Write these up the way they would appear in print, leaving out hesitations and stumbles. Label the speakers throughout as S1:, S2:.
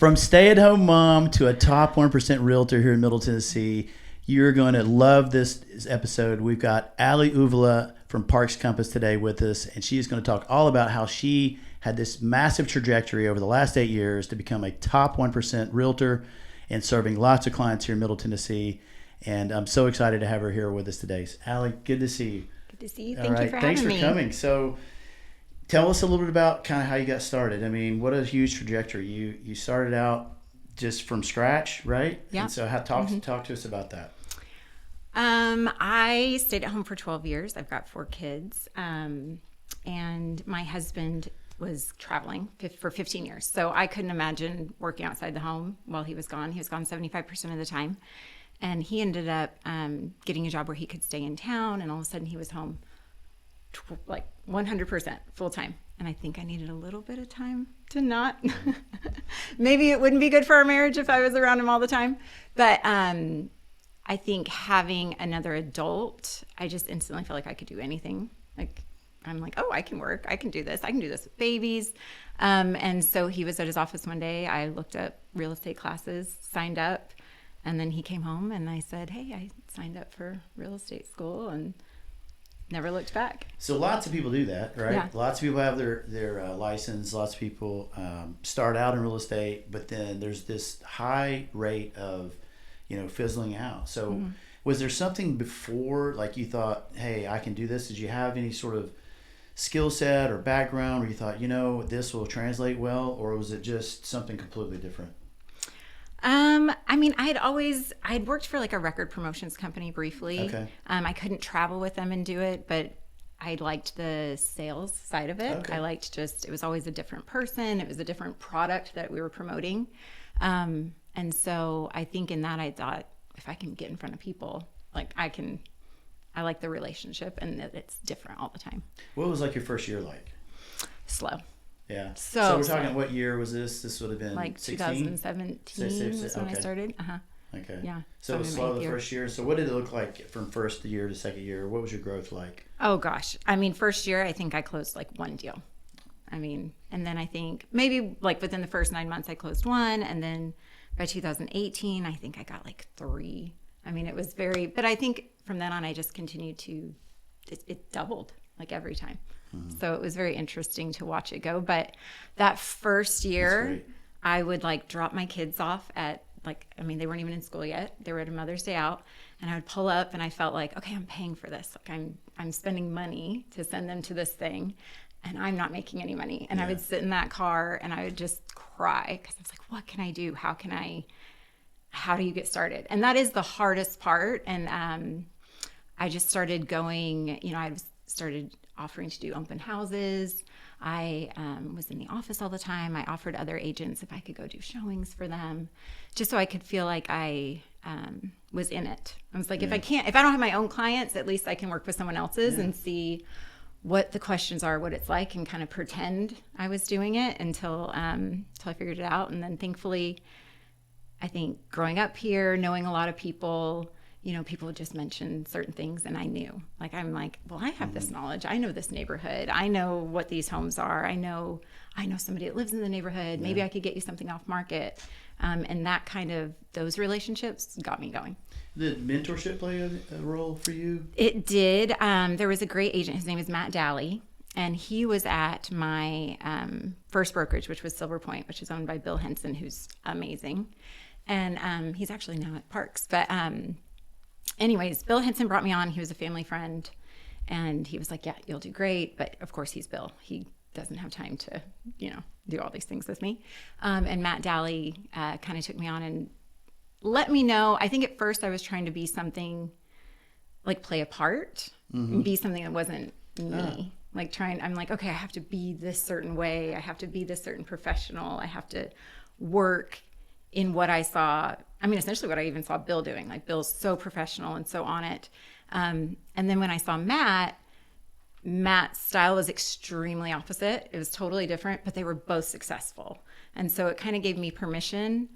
S1: From stay-at-home mom to a top 1% realtor here in Middle Tennessee, you're going to love this episode. We've got Alli Ulvila from Parks Compass today with us, and she's going to talk all about how she had this massive trajectory over the last 8 years to become a top 1% realtor and serving lots of clients here in Middle Tennessee. And I'm so excited to have her here with us today. Alli, good to see you.
S2: Good to see you. Thank you for having me.
S1: Thanks for coming. So tell us a little bit about kind of how you got started. I mean, what a huge trajectory. You started out just from scratch, right?
S2: Yeah.
S1: And so talk to us about that.
S2: I stayed at home for 12 years. I've got 4 kids. And my husband was traveling for 15 years. So I couldn't imagine working outside the home while he was gone. He was gone 75% of the time. And he ended up getting a job where he could stay in town. And all of a sudden he was home like 100% full time. And I think I needed a little bit of time to not. Maybe it wouldn't be good for our marriage if I was around him all the time. But I think having another adult, I just instantly felt like I could do anything. Like, I'm like, oh, I can work. I can do this. I can do this with babies. And so he was at his office one day. I looked up real estate classes, signed up. And then he came home and I said, hey, I signed up for real estate school and never looked back.
S1: So lots of people do that, right?
S2: Yeah.
S1: Lots of people have their license. Lots of people start out in real estate, but then there's this high rate of, fizzling out. So was there something before, like you thought, hey, I can do this? Did you have any sort of skill set or background where you thought, this will translate well, or was it just something completely different?
S2: I mean, I had worked for like a record promotions company briefly.
S1: Okay.
S2: I couldn't travel with them and do it, but I liked the sales side of it.
S1: Okay.
S2: I liked it was always a different person. It was a different product that we were promoting. And so I think in that I thought, if I can get in front of people, like I like the relationship and that it's different all the time.
S1: What was like your first year like?
S2: Slow.
S1: Yeah.
S2: So
S1: we're talking, what year was this? This would have been
S2: like
S1: 16?
S2: 2017 is when I started.
S1: Okay.
S2: Yeah.
S1: So it was slow the first year. So what did it look like from first year to second year? What was your growth like?
S2: Oh gosh. I mean, first year, I think I closed like 1 deal. I mean, and then I think maybe like within the first 9 months I closed 1. And then by 2018, I think I got like 3. I mean, it was but I think from then on, I just continued it doubled like every time. So it was very interesting to watch it go. But that first year, I would like drop my kids off at they weren't even in school yet. They were at a Mother's Day out, and I would pull up and I felt like, okay, I'm paying for this. Like I'm spending money to send them to this thing, and I'm not making any money. And I would sit in that car and I would just cry because I was like, what can I do? How do you get started? And that is the hardest part. And I just started going, I started offering to do open houses. I was in the office all the time. I offered other agents if I could go do showings for them, just so I could feel like I was in it. I was like, if I don't have my own clients, at least I can work with someone else's and see what the questions are, what it's like, and kind of pretend I was doing it until I figured it out. And then thankfully, I think growing up here, knowing a lot of people, people would just mention certain things and I knew. Like, I'm like, well, I have this knowledge. I know this neighborhood. I know what these homes are. I know somebody that lives in the neighborhood. Maybe I could get you something off market. And that those relationships got me going.
S1: Did mentorship play a role for you?
S2: It did. There was a great agent. His name is Matt Daly. And he was at my first brokerage, which was Silver Point, which is owned by Bill Henson, who's amazing. And he's actually now at Parks. But anyways, Bill Henson brought me on. He was a family friend. And he was like, yeah, you'll do great. But of course, he's Bill. He doesn't have time to, do all these things with me. And Matt Daly kind of took me on and let me know. I think at first I was trying to be something, like play a part, be something that wasn't me. I'm like, okay, I have to be this certain way. I have to be this certain professional. I have to work in what I saw. I mean, essentially what I even saw Bill doing. Like, Bill's so professional and so on it. And then when I saw Matt's style was extremely opposite. It was totally different, but they were both successful. And so it kind of gave me permission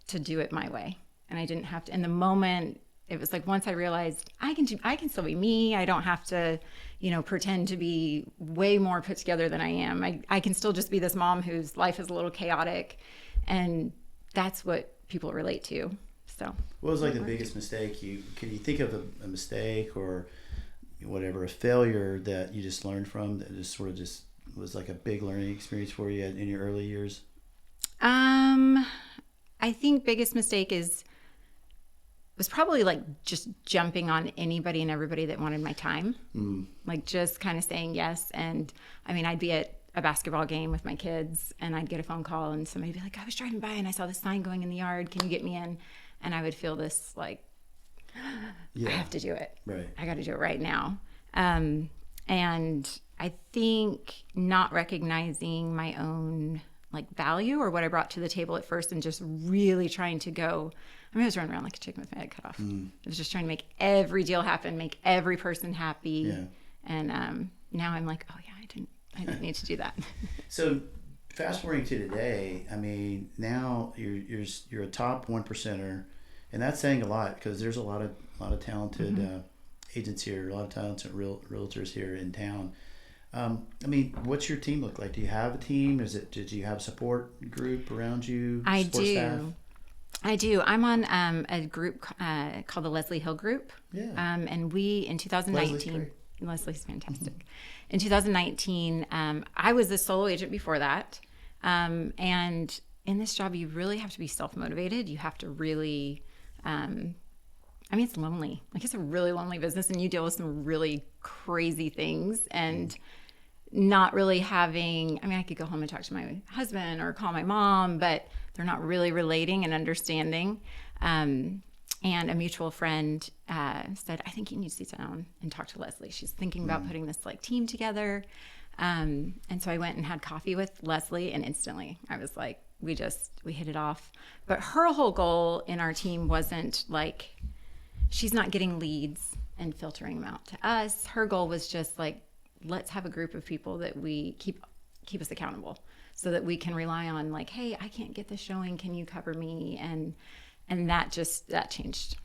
S2: to do it my way. And I didn't have to, in the moment, it was like, once I realized I can still be me. I don't have to, pretend to be way more put together than I am. I can still just be this mom whose life is a little chaotic and that's what people relate to. So
S1: what was like the biggest mistake can you think of a mistake or whatever, a failure that you just learned from that just sort of just was like a big learning experience for you in your early years?
S2: I think biggest mistake was probably like just jumping on anybody and everybody that wanted my time. Like just kind of saying yes. And I mean, I'd be at a basketball game with my kids and I'd get a phone call and somebody would be like, I was driving by and I saw this sign going in the yard. Can you get me in? And I would feel this like, I have to do it.
S1: Right.
S2: I got to do it right now. And I think not recognizing my own like value or what I brought to the table at first and just really trying to go, I was running around like a chicken with my head cut off. I was just trying to make every deal happen, make every person happy. Yeah. And now I'm like, oh yeah, I didn't need to do that.
S1: So fast forwarding to today, I mean, now you're a top 1%er, and that's saying a lot because there's a lot of talented agents here, a lot of talented realtors here in town. I mean, what's your team look like? Do you have a team? Did you have a support group around you?
S2: I
S1: support
S2: do.
S1: Staff?
S2: I do. I'm on a group called the Leslie Hill Group.
S1: Yeah.
S2: And we, in 2019, Leslie's fantastic. In 2019, I was a solo agent before that. And in this job, you really have to be self-motivated. You have to really, I mean, it's lonely. Like it's a really lonely business and you deal with some really crazy things and not really having, I mean, I could go home and talk to my husband or call my mom, but they're not really relating and understanding. And a mutual friend said, I think you need to sit down and talk to Leslie. She's thinking about putting this like team together. And so I went and had coffee with Leslie and instantly I was like, we hit it off. But her whole goal in our team wasn't like, she's not getting leads and filtering them out to us. Her goal was just like, let's have a group of people that we keep us accountable so that we can rely on like, hey, I can't get this showing. Can you cover me? And that changed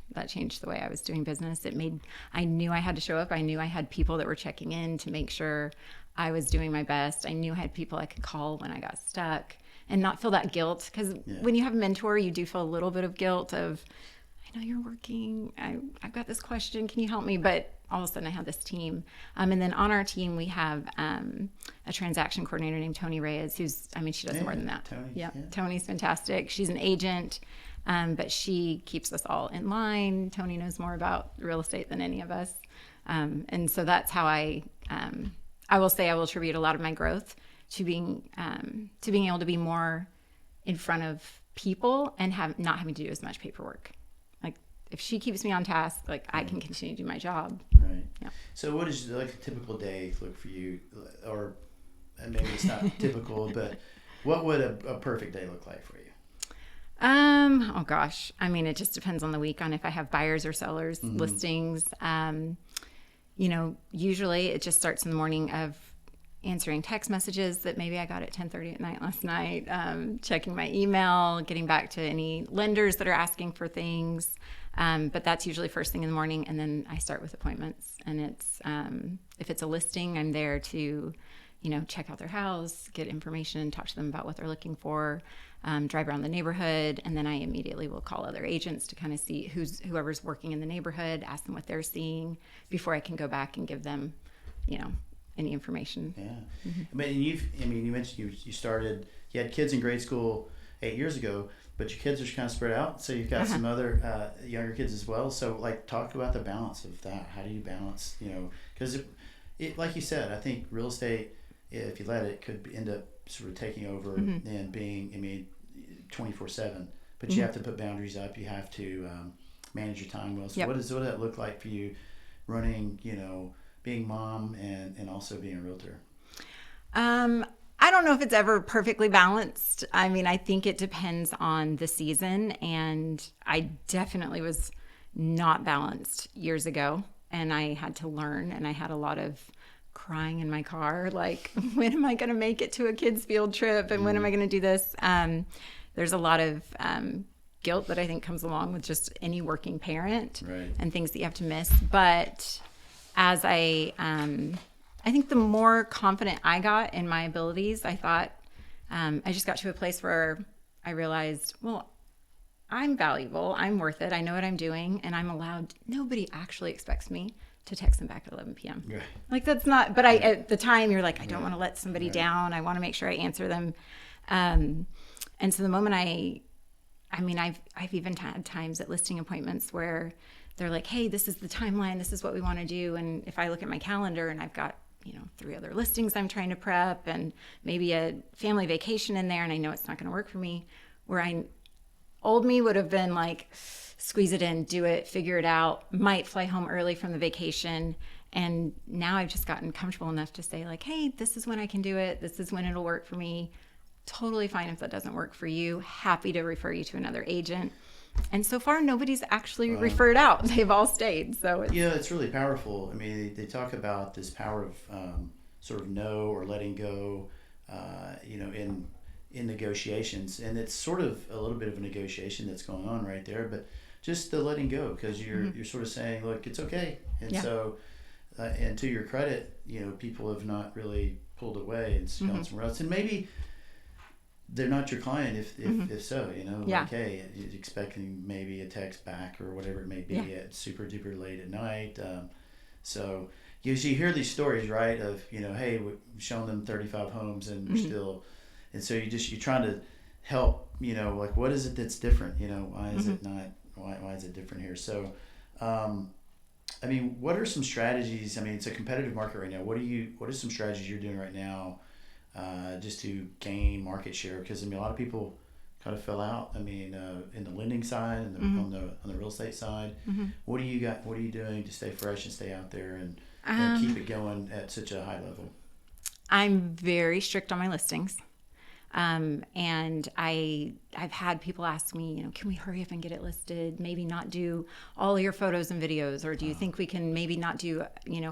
S2: the way I was doing business. I knew I had to show up. I knew I had people that were checking in to make sure I was doing my best. I knew I had people I could call when I got stuck and not feel that guilt. Because when you have a mentor, you do feel a little bit of guilt of, I know you're working. I've got this question. Can you help me? But all of a sudden I had this team. And then on our team, we have a transaction coordinator named Tony Reyes, she does more than that.
S1: Tony,
S2: yeah. Tony's fantastic. She's an agent, but she keeps us all in line. Tony knows more about real estate than any of us. And so that's how I will say I will attribute a lot of my growth to being able to be more in front of people and not having to do as much paperwork. If she keeps me on task, like I can continue to do my job.
S1: Right. Yeah. So what is like a typical day look for you? Or maybe it's not typical, but what would a perfect day look like for you?
S2: Oh gosh. I mean, it just depends on the week on if I have buyers or sellers, listings. Usually it just starts in the morning of answering text messages that maybe I got at 10:30 at night last night, checking my email, getting back to any lenders that are asking for things. But that's usually first thing in the morning. And then I start with appointments. And it's, if it's a listing, I'm there to, check out their house, get information, talk to them about what they're looking for, drive around the neighborhood. And then I immediately will call other agents to kind of see whoever's working in the neighborhood, ask them what they're seeing before I can go back and give them, any information.
S1: Yeah. But you mentioned you had kids in grade school 8 years ago, but your kids are kind of spread out. So you've got some other younger kids as well. So like talk about the balance of that. How do you balance, because it like you said, I think real estate, if you let it, could end up sort of taking over and being, 24/7, but you have to put boundaries up. You have to manage your time well. So what does that look like for you running, being mom and also being a realtor?
S2: I don't know if it's ever perfectly balanced. I mean, I think it depends on the season, and I definitely was not balanced years ago, and I had to learn, and I had a lot of crying in my car, like, when am I going to make it to a kids' field trip, and when am I going to do this? There's a lot of guilt that I think comes along with just any working parent,
S1: right,
S2: and things that you have to miss. But as I think the more confident I got in my abilities, I thought I just got to a place where I realized, well, I'm valuable. I'm worth it. I know what I'm doing, and I'm allowed. Nobody actually expects me to text them back at 11 p.m.
S1: Right.
S2: Like that's not. But at the time, you're like, I don't want to let somebody
S1: Right.
S2: down. I want to make sure I answer them. And so the moment I've even had times at listing appointments where they're like, hey, this is the timeline. This is what we want to do. And if I look at my calendar and I've got 3 other listings I'm trying to prep and maybe a family vacation in there, and I know it's not going to work for me, where old me would have been like, squeeze it in, do it, figure it out, might fly home early from the vacation. And now I've just gotten comfortable enough to say like, hey, this is when I can do it. This is when it'll work for me. Totally fine if that doesn't work for you. Happy to refer you to another agent. And so far, nobody's actually referred out. They've all stayed. So
S1: it's really powerful. I mean, they talk about this power of sort of no or letting go, in negotiations, and it's sort of a little bit of a negotiation that's going on right there. But just the letting go, because you're sort of saying, look, it's okay. And so, and to your credit, people have not really pulled away and gone somewhere else, and maybe they're not your client if so, like, hey, you're expecting maybe a text back or whatever it may be at super duper late at night. So you hear these stories, right, of, hey, we've shown them 35 homes and we're still, and so you're trying to help, like, what is it that's different? Why is it not, why is it different here? So, I mean, what are some strategies? I mean, it's a competitive market right now. What are some strategies you're doing right now just to gain market share? Because I mean, a lot of people kind of fell out. I mean, in the lending side and on the real estate side. What do you got? What are you doing to stay fresh and stay out there and keep it going at such a high level?
S2: I'm very strict on my listings. And I've had people ask me, can we hurry up and get it listed? Maybe not do all your photos and videos, or do you think we can maybe not do,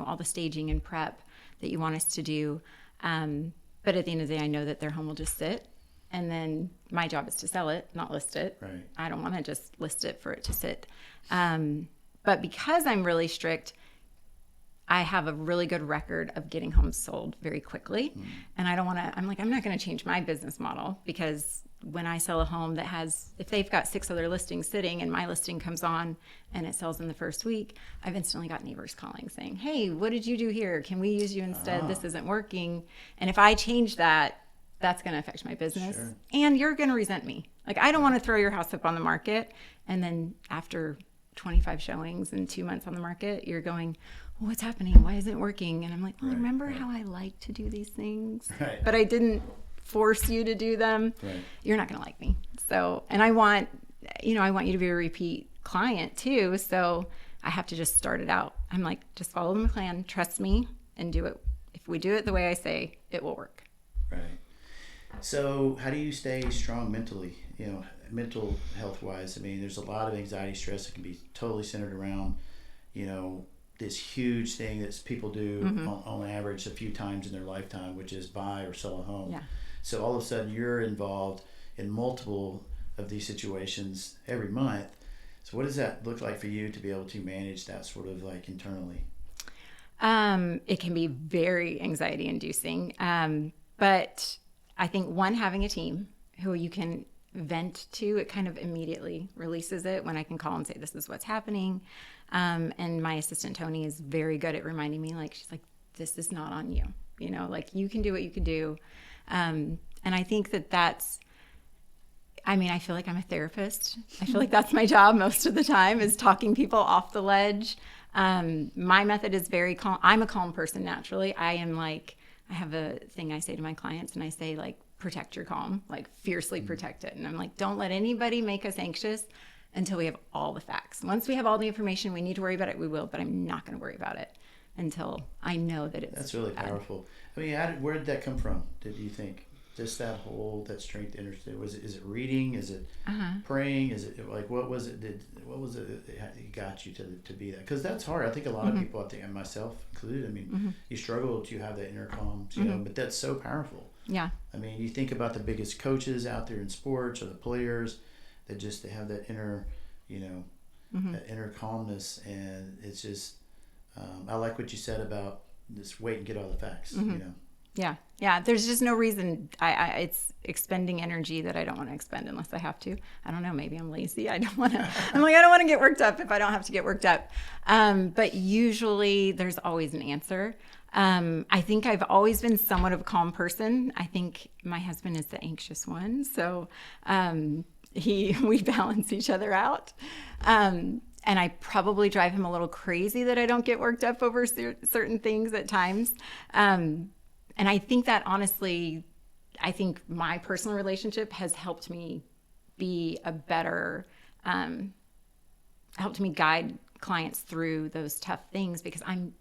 S2: all the staging and prep that you want us to do? But at the end of the day, I know that their home will just sit, and then my job is to sell it, not list it.
S1: Right.
S2: I don't want to just list it for it to sit. But because I'm really strict, I have a really good record of getting homes sold very quickly. And I don't want to, I'm not going to change my business model, because when I sell a home that has, if they've got 6 other listings sitting and my listing comes on and it sells in the first week, I've instantly got neighbors calling saying, hey, what did you do here? Can we use you instead? This isn't working. And if I change that, that's going to affect my business.
S1: Sure.
S2: And you're going to resent me. Like, I don't want to throw your house up on the market, and then after 25 showings and 2 months on the market, you're going, well, what's happening? Why isn't it working? And I'm like, well, remember how I like to do these things, but I didn't force you to do them. Right. You're not going to like me. So, and I want you to be a repeat client too. So I have to just start it out. I'm like, just follow the plan, trust me, and do it. If we do it the way I say, it will work. Right.
S1: So how do you stay strong mentally, mental health wise? I mean, there's a lot of anxiety, stress that can be totally centered around, this huge thing that people do on average a few times in their lifetime, which is buy or sell a home.
S2: Yeah.
S1: So all of a sudden you're involved in multiple of these situations every month. So what does that look like for you to be able to manage that sort of like internally?
S2: It can be very anxiety inducing. But I think having a team who you can vent to, it kind of immediately releases it when I can call and say, this is what's happening. And my assistant, Tony, is very good at reminding me, like, she's like, this is not on you, like, you can do what you can do. And I think I feel like I'm a therapist. I feel like that's my job most of the time, is talking people off the ledge. My method is very calm. I'm a calm person naturally. I have a thing I say to my clients, and I say, like, protect your calm, like, fiercely protect it. And I'm like, don't let anybody make us anxious until we have all the facts. Once we have all the information we need to worry about it, we will, but I'm not going to worry about it until I know that it's
S1: That's really
S2: bad.
S1: Powerful. I mean, where did that come from? Did you think just that strength interested? Is it reading? Is it praying? Is it like, what was it that got you to be that? Because that's hard. I think a lot of people, and myself included, I mean, you struggle to have that inner calm, but that's so powerful.
S2: Yeah.
S1: I mean, you think about the biggest coaches out there in sports, or the players that they have that inner, that inner calmness. And it's just, I like what you said about just wait and get all the facts,
S2: Yeah. There's just no reason. It's expending energy that I don't want to expend unless I have to. I don't know. Maybe I'm lazy. I don't want to. I'm like, I don't want to get worked up if I don't have to get worked up. But usually there's always an answer. I think I've always been somewhat of a calm person. I think my husband is the anxious one, so we balance each other out. And I probably drive him a little crazy that I don't get worked up over certain things at times. And I think that honestly, I think my personal relationship has helped me be a better, helped me guide clients through those tough things, because I'm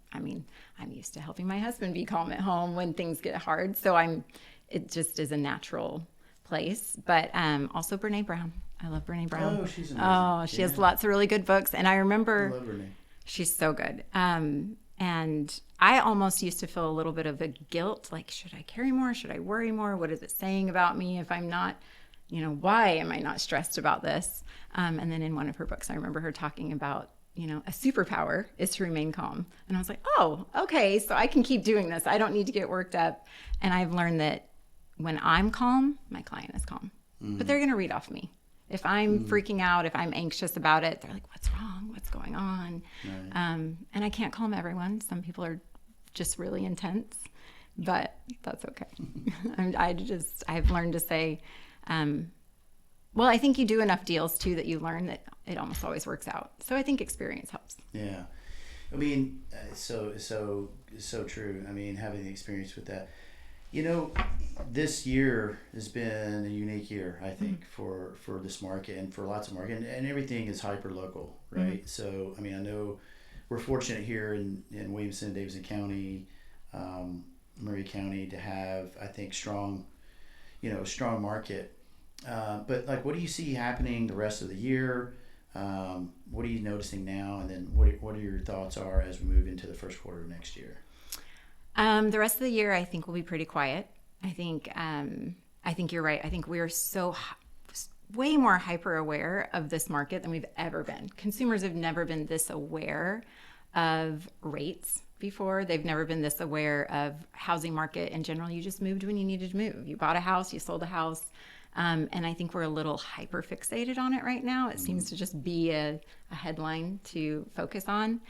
S2: used to helping my husband be calm at home when things get hard. So it just is a natural place. But also Brene Brown. I love Brene Brown.
S1: Oh, she's amazing.
S2: Oh, she has lots of really good books. And I remember,
S1: I love Brene.
S2: She's so good. And I almost used to feel a little bit of a guilt, like, should I carry more? Should I worry more? What is it saying about me if I'm not, why am I not stressed about this? And then in one of her books, I remember her talking about, a superpower is to remain calm. And I was like, oh, okay, so I can keep doing this. I don't need to get worked up. And I've learned that when I'm calm, my client is calm. But they're going to read off me. If I'm freaking out, if I'm anxious about it, they're like, what's wrong? What's going on? Right. And I can't calm everyone. Some people are just really intense, but that's okay. I've learned to say, well, I think you do enough deals too that you learn that it almost always works out. So I think experience helps.
S1: Yeah. I mean, so true. I mean, having the experience with that. This year has been a unique year, I think, for this market and for lots of market, and everything is hyper local, right? So, I mean, I know we're fortunate here in Williamson, Davidson County, Murray County to have, I think, strong market. But like, what do you see happening the rest of the year? What are you noticing now? And then what are your thoughts are as we move into the first quarter of next year?
S2: The rest of the year, I think, will be pretty quiet. I think you're right. I think we are way more hyper aware of this market than we've ever been. Consumers have never been this aware of rates before. They've never been this aware of housing market in general. You just moved when you needed to move. You bought a house, you sold a house. And I think we're a little hyper fixated on it right now. It seems to just be a headline to focus on.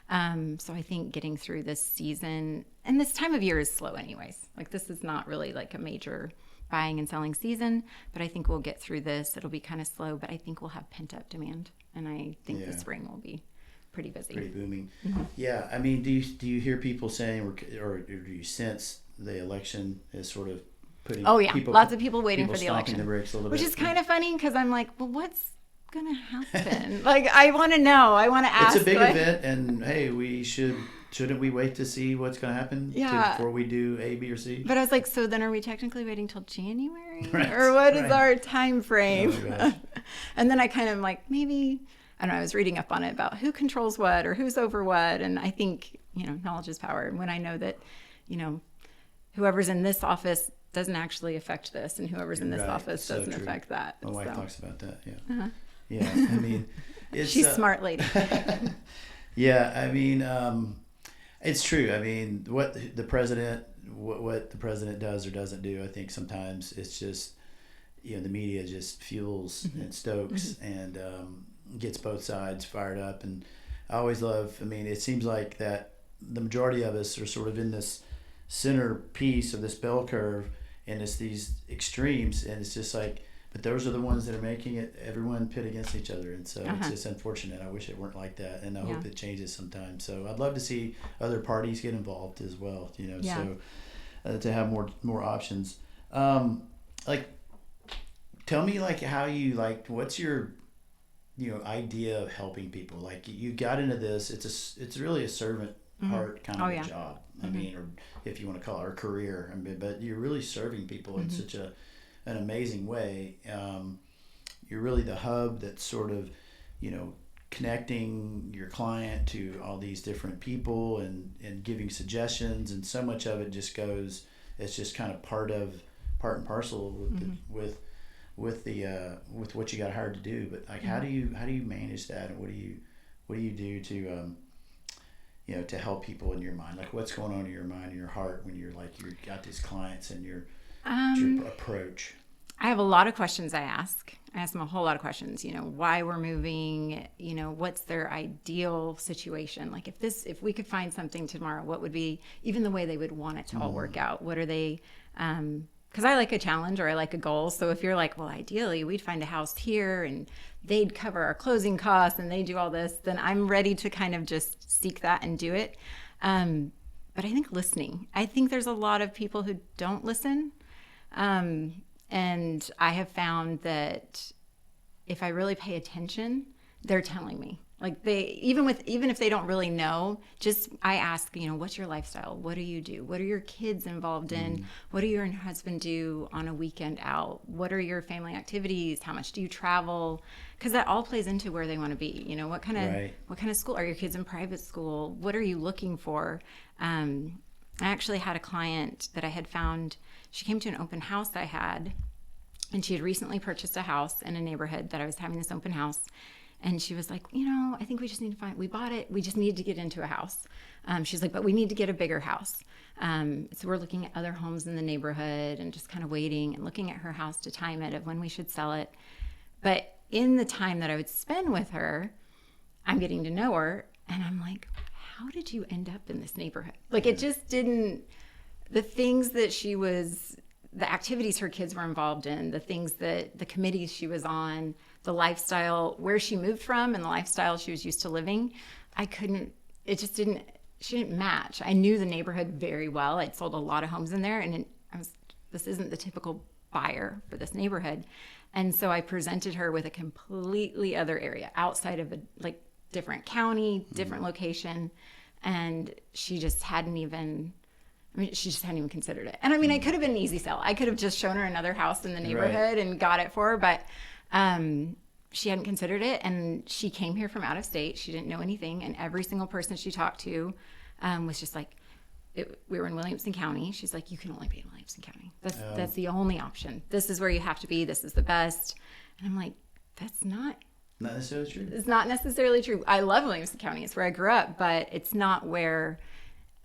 S2: So I think getting through this season, and this time of year is slow anyways. Like, this is not really like a major buying and selling season, but I think we'll get through this. It'll be kind of slow, but I think we'll have pent up demand. And I think the spring will be pretty busy.
S1: Pretty booming. Yeah. I mean, do you hear people saying, or do you sense the election is sort of putting
S2: lots of people waiting for the election,
S1: the bricks a little
S2: which
S1: bit.
S2: is kind of funny because I'm like, well, what's gonna happen? Like, I want to know. I want to ask.
S1: It's a big event, and hey, shouldn't we wait to see what's going to happen before we do A, B, or C?
S2: But I was like, so then are we technically waiting till January,
S1: right,
S2: or what is our time frame?
S1: Oh,
S2: and then I kind of like, maybe, I don't know, I was reading up on it about who controls what or who's over what, and I think knowledge is power. And when I know that whoever's in this office doesn't actually affect this, and whoever's in this office doesn't affect that.
S1: My wife talks about that. Yeah. Yeah. I mean,
S2: she's a smart lady.
S1: Yeah. I mean, it's true. I mean, what the president does or doesn't do, I think sometimes it's just, the media just fuels and stokes and gets both sides fired up. And I always love, I mean, it seems like that the majority of us are sort of in this center piece of this bell curve, and it's these extremes, and it's just like, but those are the ones that are making it everyone pit against each other, and so it's just unfortunate. I wish it weren't like that, and I hope it changes sometime. So I'd love to see other parties get involved as well, so to have more options. Like, tell me, like, how you, like, what's your idea of helping people? Like, you got into this, it's really a servant heart kind of a job. I mean, or if you want to call it a career, I mean, but you're really serving people in such an amazing way. You're really the hub that's sort of, connecting your client to all these different people and giving suggestions, and so much of it just goes, it's just kind of part and parcel with what you got hired to do. But like, how do you manage that, and what do you do to to help people in your mind? Like, what's going on in your mind and your heart when you're like, you got these clients and your approach?
S2: I have a lot of questions I ask. I ask them a whole lot of questions, why we're moving, what's their ideal situation? Like if we could find something tomorrow, what would be even the way they would want it to all work out? What are they, because I like a challenge or I like a goal. So if you're like, well, ideally we'd find a house here and they'd cover our closing costs and they do all this, then I'm ready to kind of just seek that and do it. But I think listening, I think there's a lot of people who don't listen. And I have found that if I really pay attention, they're telling me. Like even if they don't really know, just I ask, what's your lifestyle? What do you do? What are your kids involved in? What do you and your husband do on a weekend out? What are your family activities? How much do you travel? Because that all plays into where they want to be. What kind of school are your kids in? Private school? What are you looking for? I actually had a client that I had found. She came to an open house I had, and she had recently purchased a house in a neighborhood that I was having this open house. And she was like, I think we just need to we bought it. We just need to get into a house. She's like, but we need to get a bigger house. So we're looking at other homes in the neighborhood and just kind of waiting and looking at her house to time it of when we should sell it. But in the time that I would spend with her, I'm getting to know her. And I'm like, how did you end up in this neighborhood? Like it just didn't, the things that the activities her kids were involved in, the things that the committees she was on, the lifestyle, where she moved from and the lifestyle she was used to living, she didn't match. I knew the neighborhood very well. I'd sold a lot of homes in there and this isn't the typical buyer for this neighborhood. And so I presented her with a completely other area outside of a different county, different location. And she just hadn't even considered it. And I mean, it could have been an easy sell. I could have just shown her another house in the neighborhood and got it for her, but she hadn't considered it. And she came here from out of state. She didn't know anything. And every single person she talked to was just like, we were in Williamson County. She's like, you can only be in Williamson County. That's the only option. This is where you have to be. This is the best. And I'm like, that's not
S1: necessarily true.
S2: It's not necessarily true. I love Williamson County. It's where I grew up, but it's not where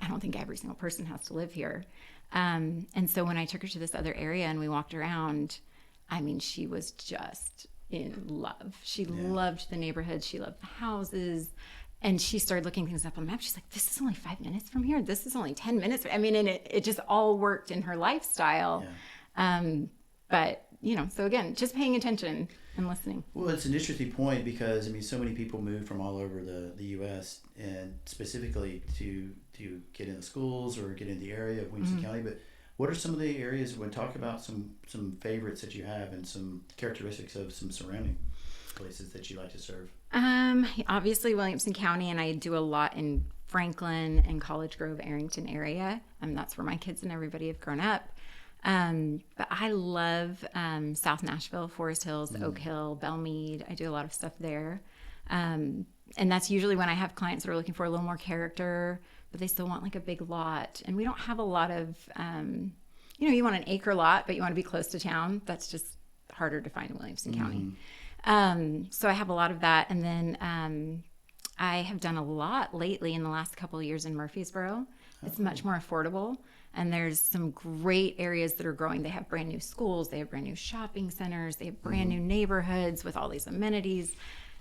S2: I don't think every single person has to live here. And so when I took her to this other area and we walked around, I mean, she was just in love. She loved the neighborhood. She loved the houses. And she started looking things up on the map. She's like, this is only 5 minutes from here. This is only 10 minutes. I mean, and it just all worked in her lifestyle. Yeah. But, so again, just paying attention and listening.
S1: Well, it's an interesting point because, so many people move from all over the U.S. and specifically to get in the schools or get in the area of Williamson County. But what are some of the areas, when talk about some favorites that you have and some characteristics of some surrounding places that you like to serve?
S2: Obviously Williamson County, and I do a lot in Franklin and College Grove, Arrington area. That's where my kids and everybody have grown up. But I love South Nashville, Forest Hills, Oak Hill, Belmead. I do a lot of stuff there. And that's usually when I have clients that are looking for a little more character, but they still want like a big lot. And we don't have a lot of, you want an acre lot, but you want to be close to town. That's just harder to find in Williamson County. So I have a lot of that. And then I have done a lot lately in the last couple of years in Murfreesboro. It's much more affordable. And there's some great areas that are growing. They have brand new schools. They have brand new shopping centers. They have brand new neighborhoods with all these amenities.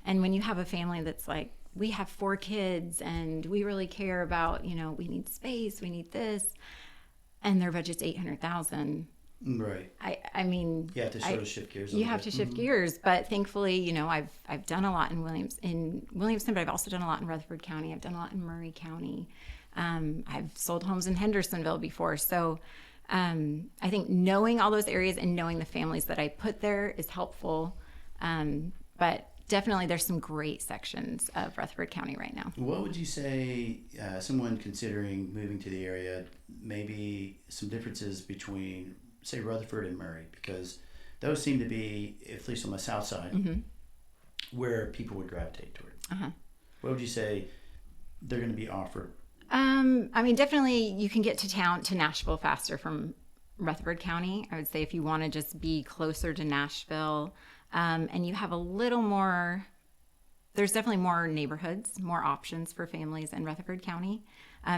S2: And when you have a family that's like, we have 4 kids and we really care about, we need space, we need this, and their budget's $800,000.
S1: Right.
S2: I mean,
S1: you have to sort of shift gears.
S2: You have to shift gears, but thankfully, I've done a lot in Williamson, but I've also done a lot in Rutherford County. I've done a lot in Murray County. I've sold homes in Hendersonville before. So I think knowing all those areas and knowing the families that I put there is helpful. But definitely there's some great sections of Rutherford County right now.
S1: What would you say, someone considering moving to the area, maybe some differences between, say, Rutherford and Murray? Because those seem to be, at least on the south side, where people would gravitate toward. What would you say they're going to be offered?
S2: Definitely you can get to Nashville faster from Rutherford County. I would say if you want to just be closer to Nashville, and you have a little more there's definitely more neighborhoods, more options for families in Rutherford County.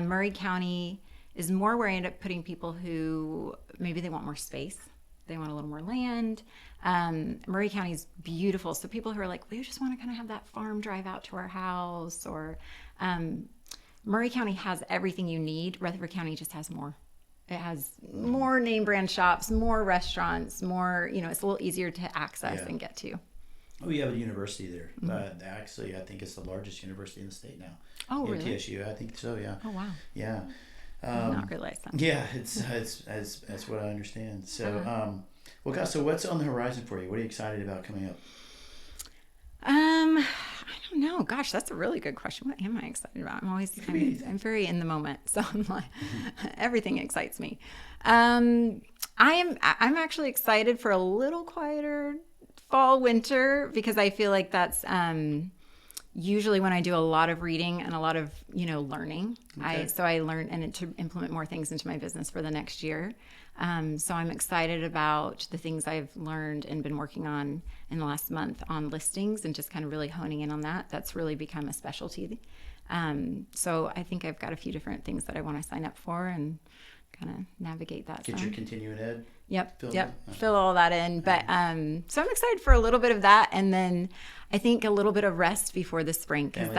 S2: Murray County is more where I end up putting people who maybe they want more space. They want a little more land. Murray County is beautiful. So people who are like, we just want to kind of have that farm drive out to our house, or Murray County has everything you need. Rutherford County just has more. It has more name brand shops, more restaurants, more, it's a little easier to access and get to.
S1: Oh, you have a university there. Actually, I think it's the largest university in the state now.
S2: Oh, really?
S1: TSU, I think so, yeah.
S2: Oh, wow.
S1: Yeah.
S2: I did not realize that.
S1: Yeah, that's what I understand. So, well, guys, so what's on the horizon for you? What are you excited about coming up?
S2: I don't know. Gosh, that's a really good question. What am I excited about? I'm very in the moment, so I'm like, everything excites me. I'm actually excited for a little quieter fall, winter, because I feel like that's usually when I do a lot of reading and a lot of learning.
S1: Okay.
S2: I learn and to implement more things into my business for the next year. So I'm excited about the things I've learned and been working on in the last month on listings and just kind of really honing in on that. That's really become a specialty. So I think I've got a few different things that I want to sign up for and kind of navigate that.
S1: Get your continuing ed.
S2: Yep. Fill all that in. But so I'm excited for a little bit of that, and then I think a little bit of rest before the spring, because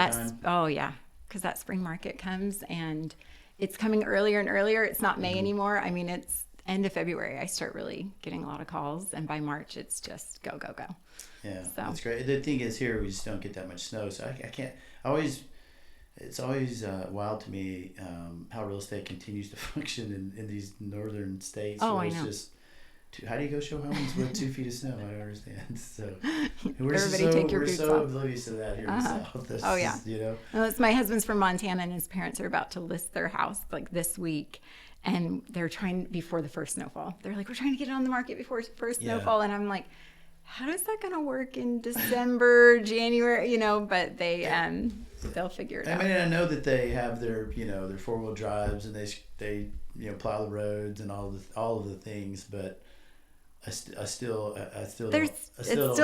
S2: because that spring market comes and it's coming earlier and earlier. It's not May anymore. I mean, it's end of February. I start really getting a lot of calls, and by March it's just go.
S1: Yeah, so that's great. The thing is, here we just don't get that much snow, so I can't It's always wild to me how real estate continues to function in these northern states.
S2: Oh, I know.
S1: How do you go show homes with 2 feet of snow? I don't understand. So
S2: we're
S1: so oblivious to that here in the South.
S2: Oh, yeah. Well, it's my husband's from Montana, and his parents are about to list their house like this week. And they're trying before the first snowfall. They're like, we're trying to get it on the market before first snowfall. And I'm like, how is that going to work in December, January? But they'll figure it out.
S1: I mean, I know that they have their 4-wheel drives and they plow the roads and all of the things, but it's still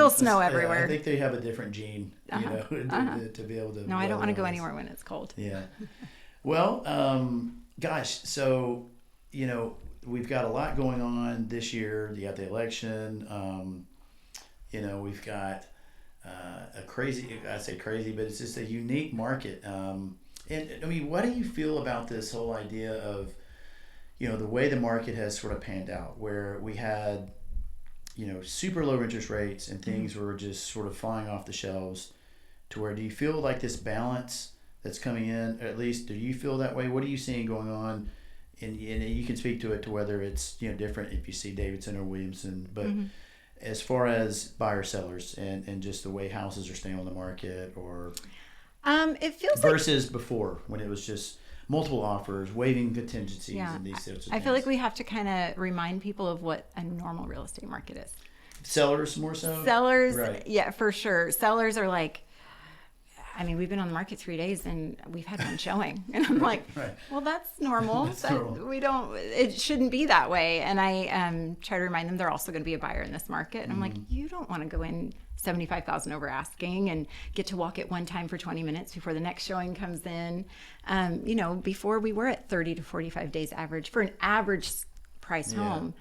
S1: snow everywhere. I think they have a different gene, to be able to.
S2: No, I don't want to go anywhere when it's cold.
S1: Yeah. Well, gosh, so we've got a lot going on this year. You got the election. We've got a crazy, I say crazy, but it's just a unique market. And I mean, what do you feel about this whole idea of, the way the market has sort of panned out, where we had, super low interest rates and things were just sort of flying off the shelves, to where do you feel like this balance that's coming in, at least do you feel that way? What are you seeing going on? And you can speak to it, to whether it's, different if you see Davidson or Williamson, but as far as buyer sellers and just the way houses are staying on the market, or
S2: it feels
S1: versus before, when it was just multiple offers, waiving contingencies, and these sorts of things.
S2: I feel like we have to kind of remind people of what a normal real estate market is.
S1: Sellers more so?
S2: Sellers,
S1: right.
S2: Yeah, for sure. Sellers are like, I mean, we've been on the market 3 days and we've had one showing. And I'm like, well, that's normal.
S1: normal.
S2: It shouldn't be that way. And I try to remind them they're also going to be a buyer in this market. And I'm like, you don't want to go in $75,000 over asking and get to walk it one time for 20 minutes before the next showing comes in. Before we were at 30 to 45 days average for an average price home.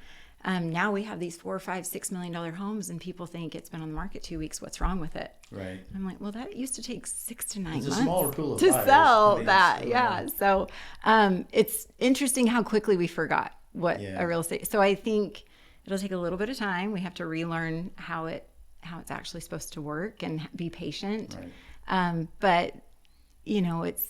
S2: Now we have these $4, $5, $6 million homes, and people think it's been on the market 2 weeks. What's wrong with it?
S1: Right.
S2: I'm like, well, that used to take 6 to 9 months
S1: a smaller pool of
S2: to
S1: buyers.
S2: sell that. Yeah. So it's interesting how quickly we forgot what a real estate. So I think it'll take a little bit of time. We have to relearn how it's actually supposed to work and be patient.
S1: Right.
S2: But it's,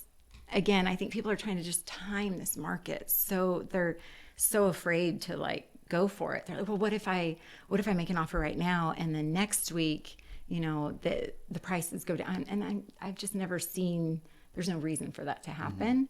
S2: again, I think people are trying to just time this market. So they're so afraid to go for it. They're like, well, what if I make an offer right now, and then next week, the prices go down? And I've just never seen, there's no reason for that to happen.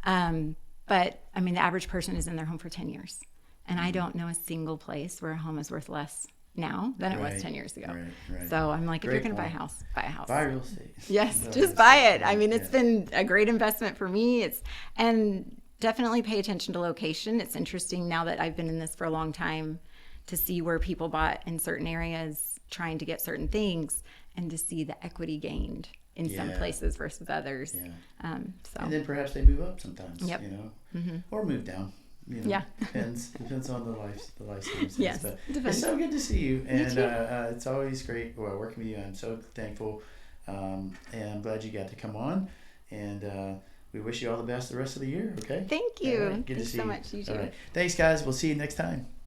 S2: But I mean, the average person is in their home for 10 years. And I don't know a single place where a home is worth less now than it was 10 years ago.
S1: Right.
S2: So I'm like, if you're going to buy a house, buy a house.
S1: Buy real estate.
S2: Yes, just buy it. I mean, it's been a great investment for me. And definitely pay attention to location. It's interesting now that I've been in this for a long time to see where people bought in certain areas trying to get certain things. and to see the equity gained in some places versus others.
S1: Yeah.
S2: So.
S1: And then perhaps they move up sometimes,
S2: Yep.
S1: you know, or move down. You know,
S2: Yeah.
S1: depends on the life circumstances.
S2: Yes,
S1: But
S2: depends.
S1: it's so good to see you, and
S2: too.
S1: it's always great working with you. I'm so thankful, and I'm glad you got to come on, and we wish you all the best the rest of the year. Okay.
S2: Thank you.
S1: All right, good
S2: Thanks
S1: to see
S2: so
S1: you.
S2: much. You too.
S1: All right. Thanks, guys. We'll see you next time.